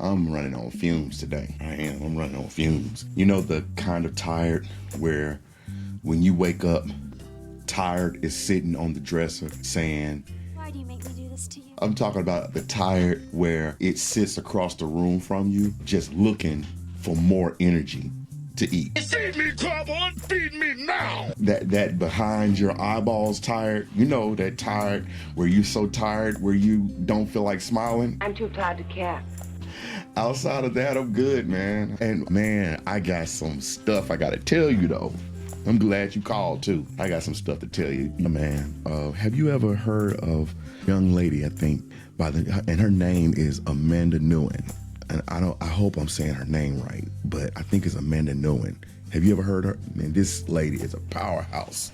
I'm running on fumes today. I'm running on fumes. You know, the kind of tired where when you wake up, tired is sitting on the dresser saying, "Why do you make me do this to you?" I'm talking about the tired where it sits across the room from you, just looking for more energy to eat. Feed me, Carbon! Feed me now! That behind your eyeballs tired, you know, that tired where you're so tired where you don't feel like smiling. I'm too tired to care. Outside of that, I'm good, man. And man, I got some stuff I gotta tell you though. I'm glad you called too. I got some stuff to tell you, man. Have you ever heard of a young lady, I think, and her name is Amanda Nguyen. And I hope I'm saying her name right, but I think it's Amanda Nguyen. Have you ever heard her? Man, this lady is a powerhouse.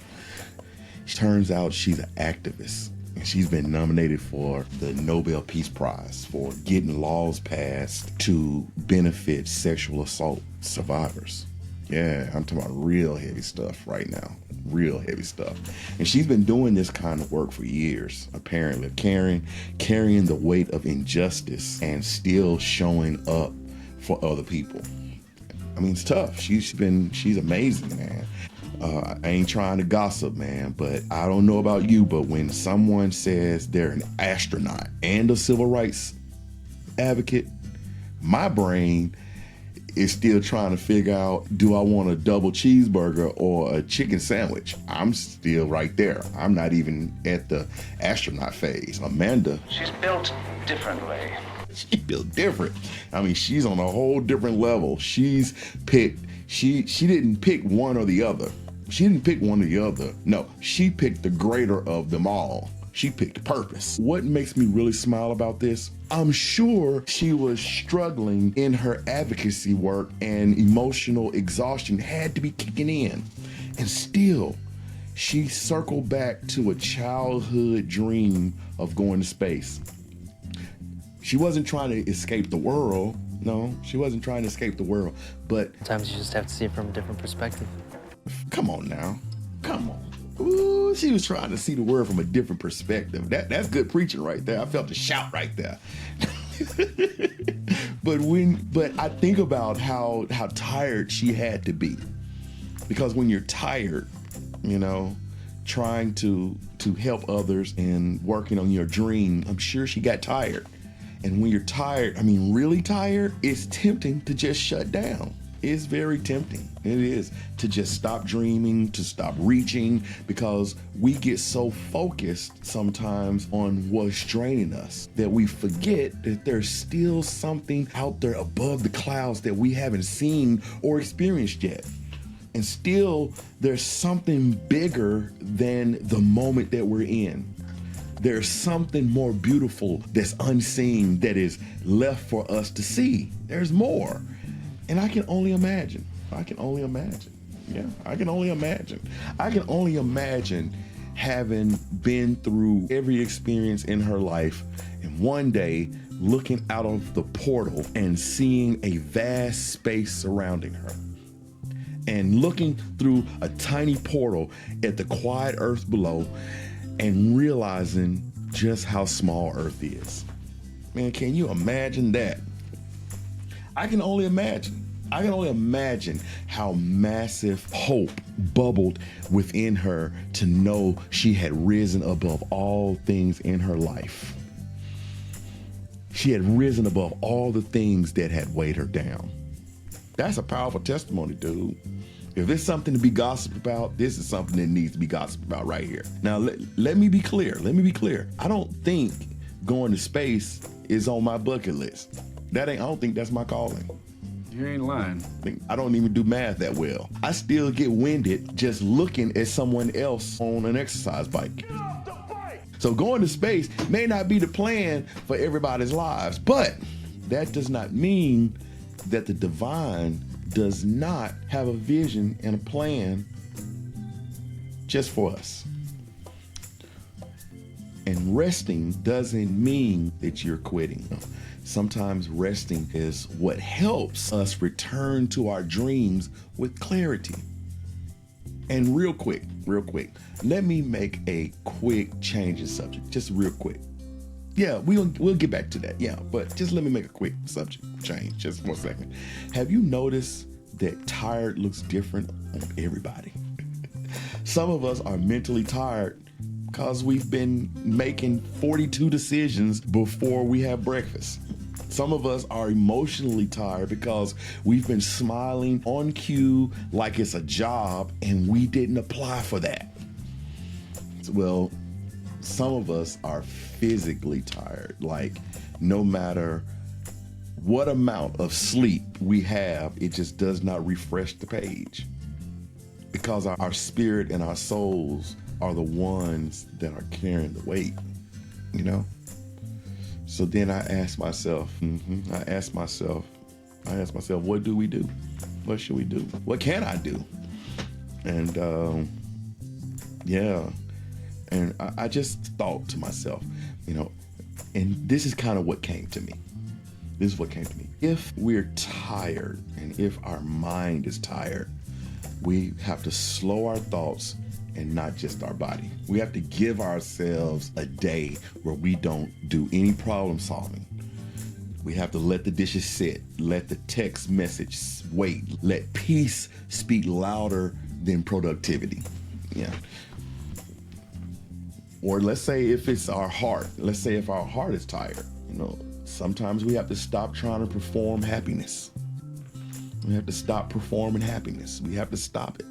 Turns out she's an activist, and she's been nominated for the Nobel Peace Prize for getting laws passed to benefit sexual assault survivors. Yeah, I'm talking about real heavy stuff right now. Real heavy stuff. And she's been doing this kind of work for years, apparently, carrying the weight of injustice and still showing up for other people. I mean, it's tough. She's amazing, man. I ain't trying to gossip, man, but I don't know about you, but when someone says they're an astronaut and a civil rights advocate, my brain is still trying to figure out, do I want a double cheeseburger or a chicken sandwich? I'm still right there. I'm not even at the astronaut phase. Amanda, she's built differently. She built different. I mean, she's on a whole different level. She's picked, she didn't pick one or the other. She didn't pick one or the other. No, she picked the greater of them all. She picked purpose. What makes me really smile about this? I'm sure she was struggling in her advocacy work and emotional exhaustion had to be kicking in. And still, she circled back to a childhood dream of going to space. She wasn't trying to escape the world. No, she wasn't trying to escape the world, but sometimes you just have to see it from a different perspective. Come on now, come on. Ooh, she was trying to see the world from a different perspective. That's good preaching right there. I felt a shout right there. But I think about how tired she had to be. Because when you're tired, you know, trying to help others and working on your dream, I'm sure she got tired. And when you're tired, I mean really tired, it's tempting to just shut down. It's very tempting. It is to just stop dreaming, to stop reaching, because we get so focused sometimes on what's draining us that we forget that there's still something out there above the clouds that we haven't seen or experienced yet. And still, there's something bigger than the moment that we're in. There's something more beautiful that's unseen that is left for us to see. There's more. And I can only imagine. Yeah, I can only imagine. I can only imagine having been through every experience in her life and one day looking out of the portal and seeing a vast space surrounding her. And looking through a tiny portal at the quiet earth below and realizing just how small Earth is. Man, can you imagine that? I can only imagine. I can only imagine how massive hope bubbled within her to know she had risen above all things in her life. She had risen above all the things that had weighed her down. That's a powerful testimony, dude. If there's something to be gossiped about, this is something that needs to be gossiped about right here. Now, let me be clear. I don't think going to space is on my bucket list. I don't think that's my calling. You ain't lying. I don't even do math that well. I still get winded just looking at someone else on an exercise bike. Get off the bike! So going to space may not be the plan for everybody's lives, but that does not mean that the divine does not have a vision and a plan just for us. And resting doesn't mean that you're quitting. Sometimes resting is what helps us return to our dreams with clarity. And real quick, let me make a quick change in subject, just real quick. Yeah, we'll get back to that. Yeah, but just let me make a quick subject change, just 1 second. Have you noticed that tired looks different on everybody? Some of us are mentally tired because we've been making 42 decisions before we have breakfast. Some of us are emotionally tired because we've been smiling on cue like it's a job and we didn't apply for that. Well, some of us are physically tired, like no matter what amount of sleep we have, it just does not refresh the page because our spirit and our souls are the ones that are carrying the weight, you know? So then I ask myself, what do we do? What should we do? What can I do? And and I just thought to myself, you know, and this is kind of what came to me. This is what came to me. If we're tired and if our mind is tired, we have to slow our thoughts and not just our body. We have to give ourselves a day where we don't do any problem solving. We have to let the dishes sit, let the text message wait, let peace speak louder than productivity. Yeah. Or let's say if it's our heart, let's say if our heart is tired, you know, sometimes we have to stop trying to perform happiness. We have to stop performing happiness. We have to stop it.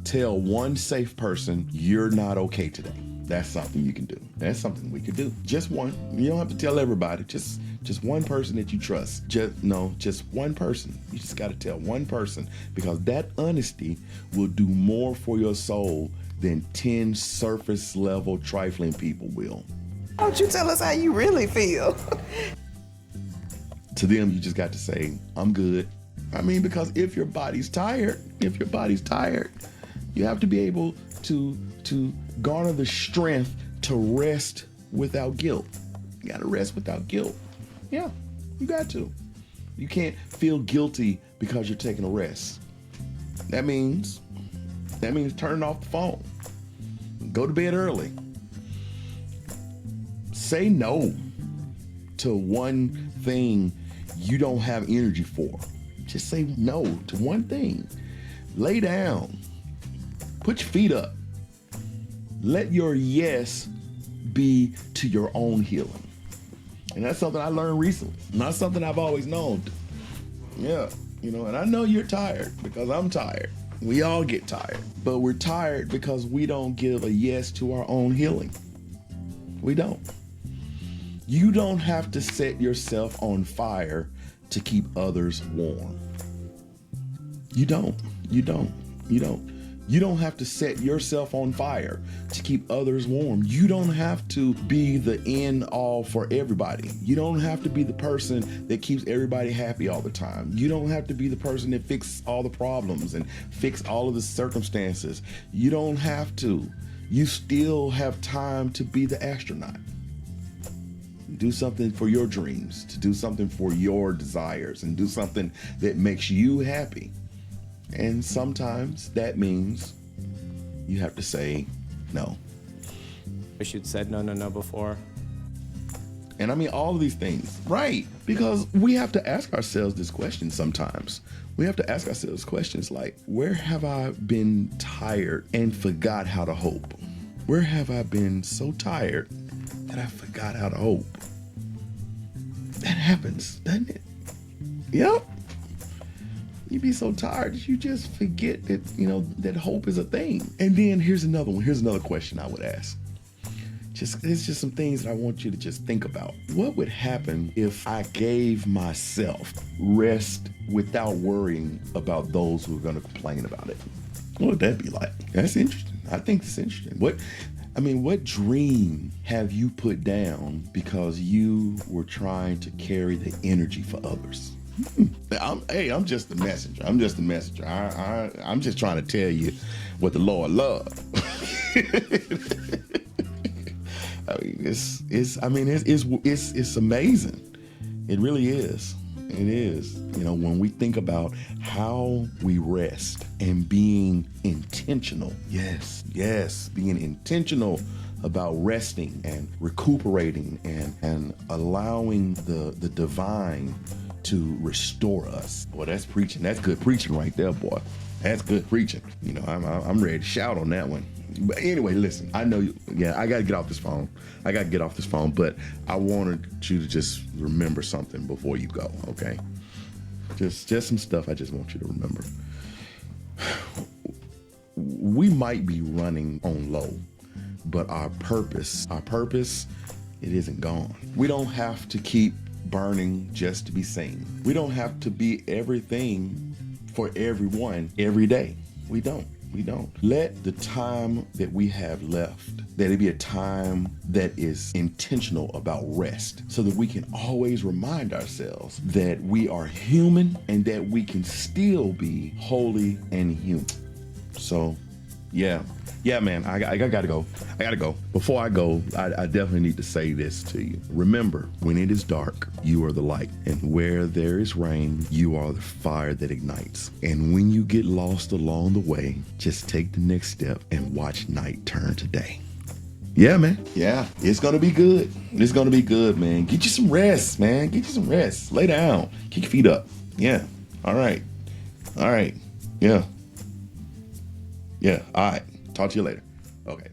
Tell one safe person you're not okay today. That's something you can do. That's something we could do. Just one. You don't have to tell everybody. Just one person that you trust. Just one person. You just got to tell one person, because that honesty will do more for your soul than 10 surface level trifling people will. Why don't you tell us how you really feel? To them, you just got to say, I'm good. I mean, because if your body's tired, you have to be able to garner the strength to rest without guilt. You got to rest without guilt. Yeah, you got to. You can't feel guilty because you're taking a rest. That means turning off the phone. Go to bed early. Say no to one thing you don't have energy for. Just say no to one thing. Lay down. Put your feet up. Let your yes be to your own healing. And that's something I learned recently. Not something I've always known. Yeah, you know, and I know you're tired because I'm tired. We all get tired. But we're tired because we don't give a yes to our own healing. We don't. You don't have to set yourself on fire to keep others warm. You don't. You don't have to set yourself on fire to keep others warm. You don't have to be the end all for everybody. You don't have to be the person that keeps everybody happy all the time. You don't have to be the person that fixes all the problems and fix all of the circumstances. You don't have to. You still have time to be the astronaut. Do something for your dreams, to do something for your desires, and do something that makes you happy. And sometimes that means you have to say no. Wish you'd said no before. And I mean all of these things, right? Because we have to ask ourselves this question sometimes. We have to ask ourselves questions like, where have I been tired and forgot how to hope? Where have I been so tired that I forgot how to hope? That happens, doesn't it? Yep. You be so tired that you just forget that, you know, that hope is a thing. And then here's another one. Here's another question I would ask. It's just some things that I want you to just think about. What would happen if I gave myself rest without worrying about those who are going to complain about it? What would that be like? That's interesting. I think it's interesting. What dream have you put down because you were trying to carry the energy for others? I'm just the messenger. I'm just the messenger. I'm just trying to tell you what the Lord loves. It's amazing. It really is. It is. You know, when we think about how we rest and being intentional. Yes, being intentional about resting and recuperating and allowing the divine to restore us. Boy, that's preaching. That's good preaching right there, boy. That's good preaching. You know, I'm ready to shout on that one. But anyway, listen, I know I got to get off this phone. But I wanted you to just remember something before you go, okay? Just some stuff I just want you to remember. We might be running on low, but our purpose, it isn't gone. We don't have to keep burning just to be seen. We don't have to be everything for everyone every day. We don't. Let the time that we have left, that it be a time that is intentional about rest, so that we can always remind ourselves that we are human and that we can still be holy and human. So, yeah, man, I gotta go. Before I go, I definitely need to say this to you. Remember, when it is dark, you are the light. And where there is rain, you are the fire that ignites. And when you get lost along the way, just take the next step and watch night turn to day. Yeah, man. Yeah, it's gonna be good. It's gonna be good, man. Get you some rest, man. Get you some rest. Lay down. Kick your feet up. Yeah. All right. Yeah. All right. Talk to you later. Okay.